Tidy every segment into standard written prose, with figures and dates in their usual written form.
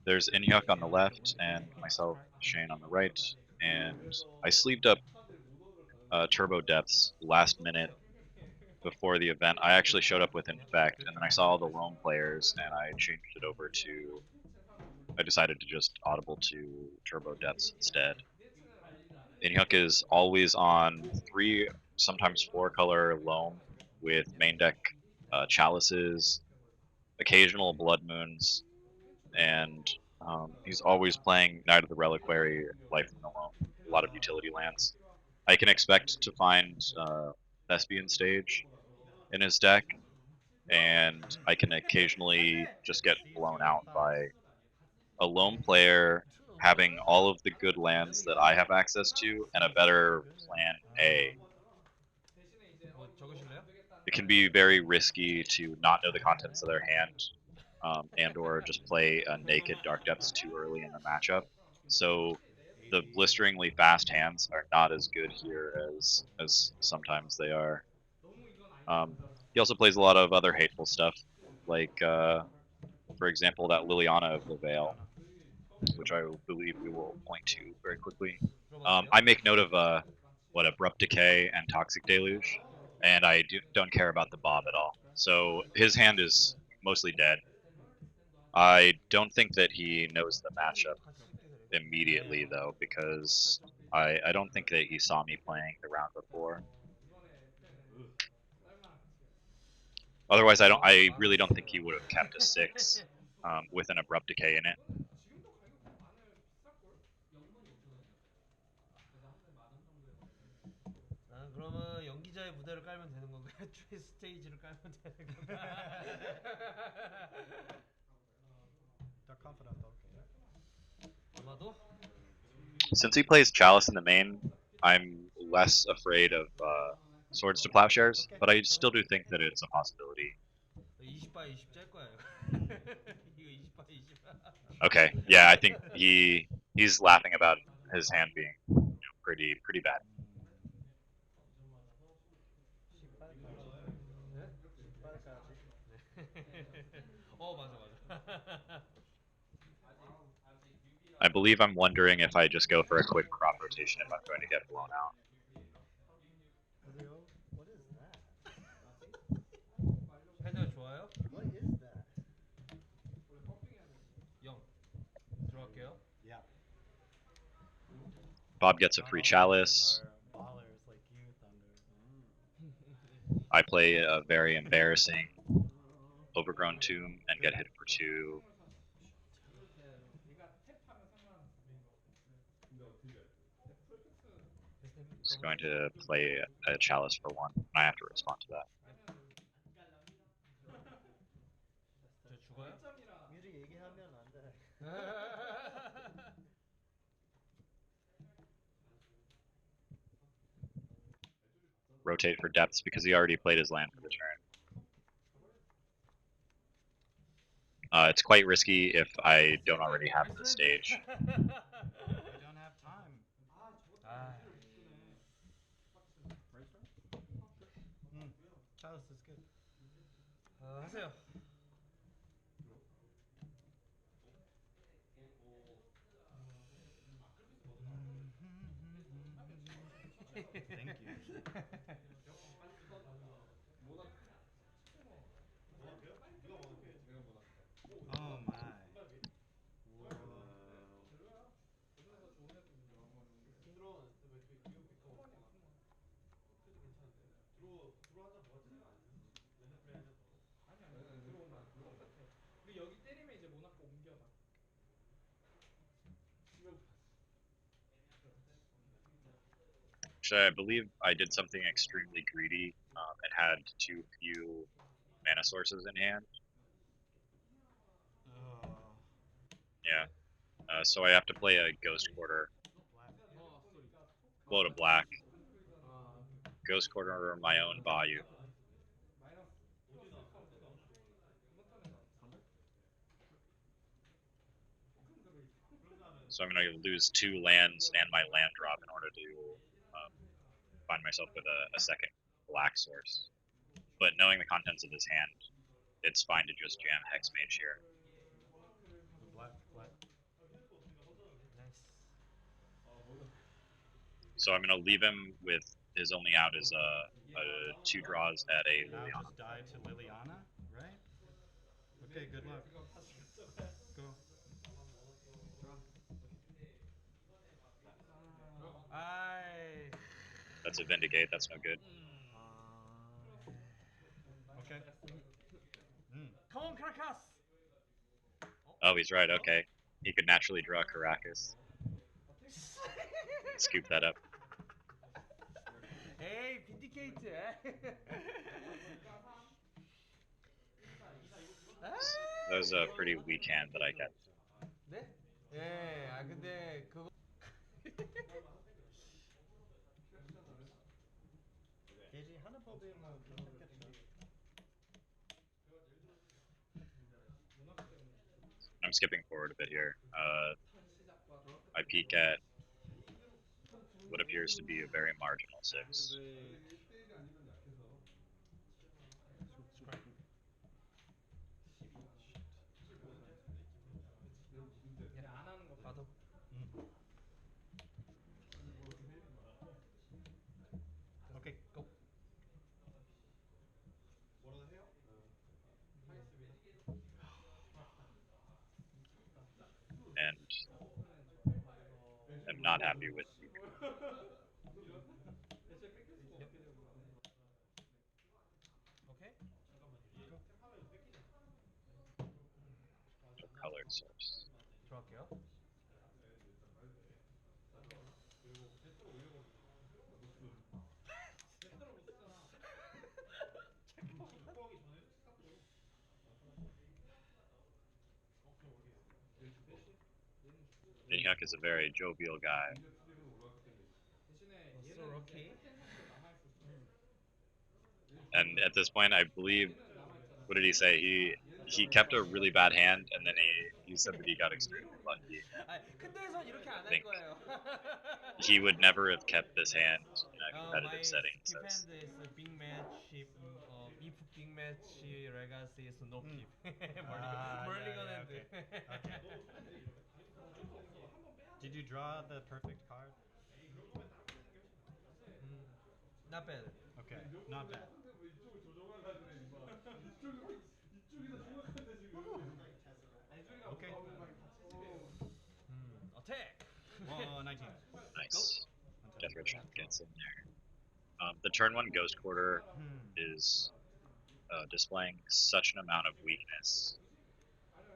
There's Inhyeok on the left and myself, Shane, on the right. And I sleeved up Turbo Depths last minute before the event. I actually showed up with Infect, and then I saw all the Loam players, and I changed it over to. I decided to just audible to Turbo Depths instead. Inhyuk is always on 3, sometimes 4 color Loam with main deck Chalices, occasional Blood Moons, and he's always playing Knight of the Reliquary, Life in the Loam, a lot of utility lands. I can expect to find Thespian Stage in his deck, and I can occasionally just get blown out by a lone player having all of the good lands that I have access to and a better plan A. It can be very risky to not know the contents of their hand, and or just play a naked Dark Depths too early in the matchup. So the blisteringly fast hands are not as good here as sometimes they are. He also plays a lot of other hateful stuff, like for example that Liliana of the Veil, which I believe we will point to very quickly. I make note of what Abrupt Decay and Toxic Deluge, and I don't care about the Bob at all. So his hand is mostly dead. I don't think that he knows the matchup immediately though, because I don't think that he saw me playing the round before. Otherwise, I really don't think he would have kept a 6 with an Abrupt Decay in it. 아, 그러면 연기자의 무대를 깔면 되는 건가요? 최 스테이지를 깔면 되는 건가요? They're confident though. 아마도 Since he plays Chalice in the main, I'm less afraid of Swords to Plowshares, but I still do think that it's a possibility. 20바 20 짤 거예요. 이거 20바 20. Okay, yeah, I think he's laughing about his hand being pretty bad. 어 맞아 맞아. I believe I'm wondering if I just go for a quick crop rotation if I'm going to get blown out. What is that? 패널 좋아요? What is that? 0 들어갈게요. Yeah. Bob gets a Not free all of them Chalice. are ballers like you, Thunder. I play a very embarrassing Overgrown Tomb and get hit for 2. He's going to play a Chalice for 1, and I have to respond to that. 저 죽어요? 미리 얘기하면 안 돼. Rotate for depths because he already played his land for the turn. It's quite risky if I don't already have the stage. I don't have time. 아, Chalice is good. 하세요. Thank you. Oh my. Actually, I believe I did something extremely greedy and had too few mana sources in hand. Yeah. So I have to play a Ghost Quarter, blow to black, Ghost Quarter my own Bayou. So I'm going to lose 2 lands and my land drop in order to find myself with a second black source. But knowing the contents of his hand, it's fine to just jam Hexmage here. Black, black. 나이스. So I'm gonna leave him with his only out is 2 draws at a Now Liliana. just die to Liliana, right? Okay, good luck. Go. 아이. That's a Vindicate. That's no good. Okay. Mm. Come on, Caracas. Oh, he's right. Okay, he could naturally draw Caracas. Scoop that up. 에이, 빈디케이트. That was a pretty weak hand that I kept. 네? 예, 아 근데 그거 게이지 하나 뽑으면 괜찮겠죠? I'm skipping forward a bit here. I peek at what appears to be a very marginal 6. 봐도 Mm. Okay, go. And I'm not happy with 오케이. the colored source. 들어갈게요. Inhyeok is a very jovial guy. So lucky. And at this point, I believe, what did he say? He kept a really bad hand, and then he said that he got extremely lucky. 아, 큰 데선 이렇게 안 할 think 거예요. He would never have kept this hand in a My competitive setting. He keep says. hand is a big match. If big match legacy is no keep. 멀리건 yeah, hand. okay. Okay. Did you draw the perfect card? Not bad. Okay, not bad. Okay. Attack. 119. Nice. Death Rich gets in there. The turn 1 Ghost Quarter is displaying such an amount of weakness.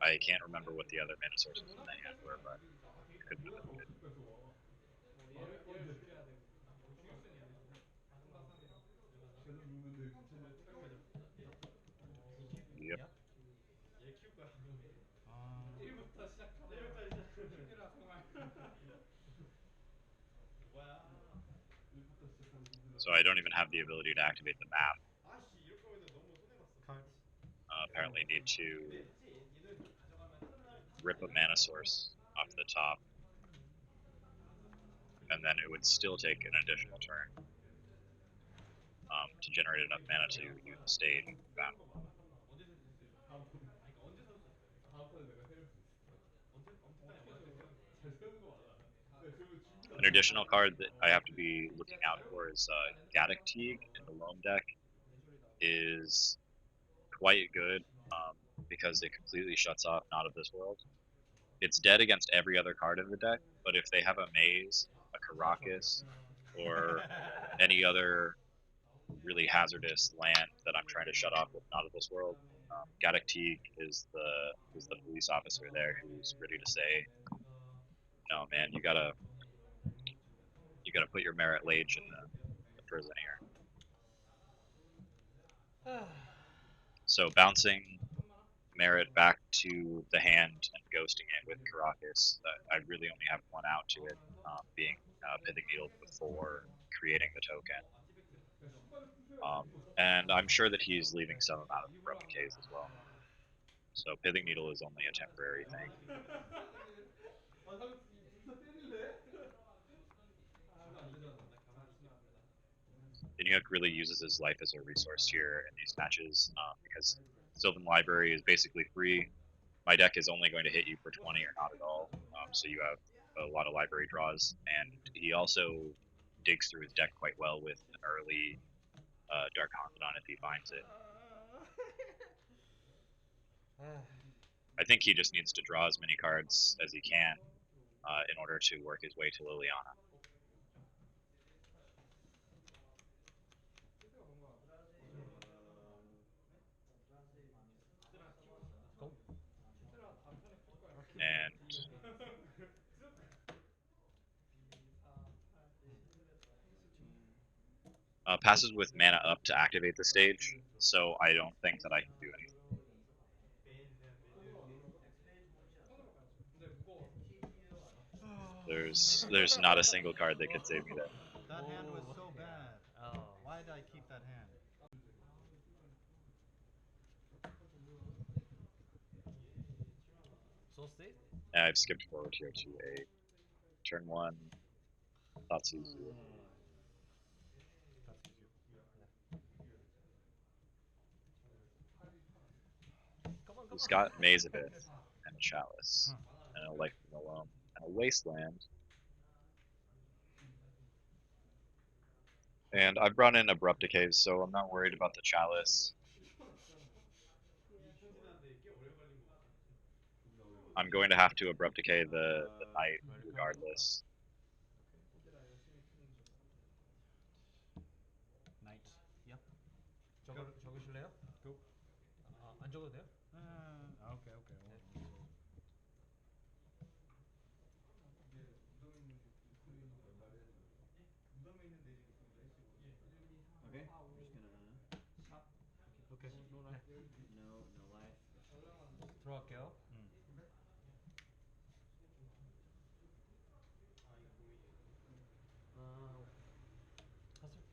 I can't remember what the other mana sources in the hand were, but it couldn't have been good. Yep. Yep. So I don't even have the ability to activate the map. Cards. Apparently need to rip a mana source off the top, and then it would still take an additional turn to generate enough mana to use the stage battle. An additional card that I have to be looking out for is Gaddock Teague in the Loam deck is quite good because it completely shuts off Not of This World. It's dead against every other card in the deck, but if they have a Maze, a Caracas, or any other really hazardous land that I'm trying to shut off with Not of This World, Gaddock Teague is the police officer there who's ready to say, no man, you gotta put your Merit Lage in the prison here. So bouncing Merit back to the hand and ghosting it with Caracas, I really only have one out to it, being Pithing Needle before creating the token. And I'm sure that he's leaving some amount of replicas as well. So Pithing Needle is only a temporary thing. Inhyeok really uses his life as a resource here in these matches because Sylvan Library is basically free. my deck is only going to hit you for 20 or not at all. So you have a lot of library draws, and he also digs through his deck quite well with an early Dark Confidant if he finds it. I think he just needs to draw as many cards as he can in order to work his way to Liliana. Go. And passes with mana up to activate the stage, so I don't think that I can do anything. There's not a single card that could save me there. That hand was Oh, so yeah. bad. Oh. Why did I keep that hand? So state? And I've skipped forward here to a turn one Tatsuzu. That's easier. Come on, come He's on. got Maze of It and a Chalice Huh. and a Life from the Loam and a Wasteland. And I've brought in Abrupt Decays, so I'm not worried about the Chalice. I'm going to have to Abrupt Decay the Knight Ready, come on. regardless. Knight. Yep. 적으실래요? Go. 안 적어도 돼요? Okay, okay. 네. Okay, I'm just gonna 오케이. 네. no life. 들어갈게요. 하세요.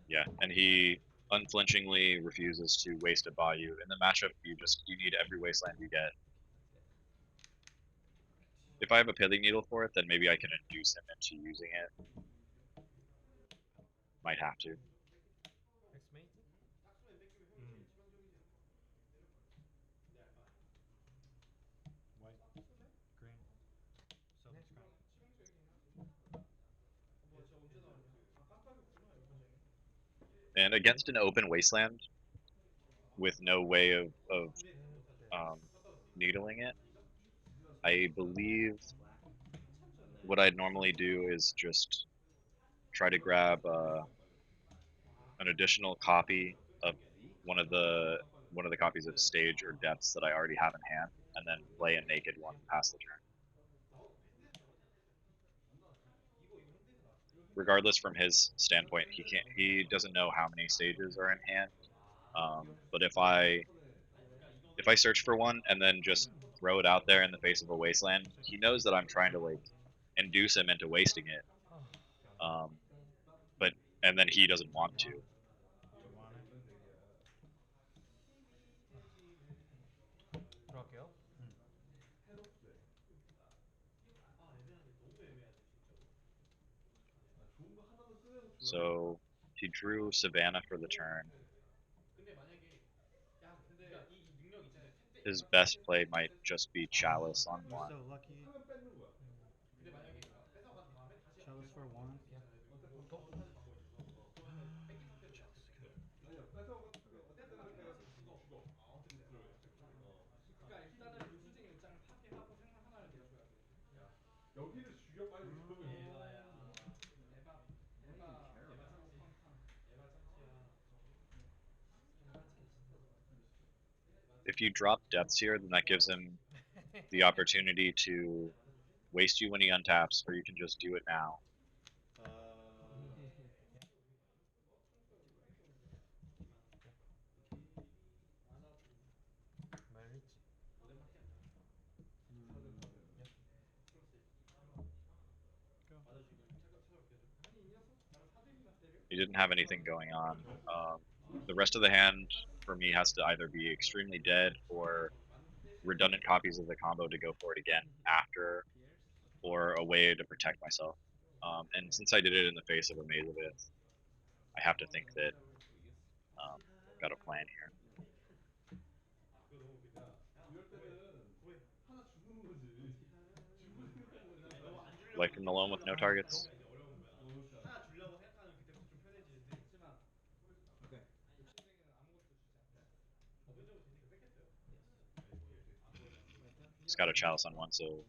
Yeah, and he unflinchingly refuses to waste a Bayou. In the matchup, you need every Wasteland you get. If I have a Pithing Needle for it, then maybe I can induce him into using it. Might have to. 엑스메이트? White. Green. So 네. discard. And against an open Wasteland with no way of um, needling it, I believe what I'd normally do is just try to grab an additional copy of one of the copies of Stage or Depths that I already have in hand, and then play a naked one past the turn. Regardless, from his standpoint, he doesn't know how many stages are in hand. But if I search for one and then just throw it out there in the face of a Wasteland, he knows that I'm trying to like induce him into wasting it. Um, but and then he doesn't want to. Do you want it? 들어갈게요. So he drew Savannah for the turn. His best play might just be Chalice on You're one. so lucky. Chalice for one. Yeah. Go. If you drop Depths here, then that gives him the opportunity to waste you when he untaps, or you can just do it now. 말리지. He didn't have anything going on. The rest of the hand for me has to either be extremely dead or redundant copies of the combo to go for it again after, or a way to protect myself. And since I did it in the face of a Maze of It, I have to think that I've got a plan here. Life in the loam with no targets. 하나 주려고 생각하면 그때부터 좀 편해지는데 7만. Okay. 선생님은 아무것도 주지 않고 법원적으로 제니까 뺏겼어요? Yes. My turn. He's got a chalice on one, so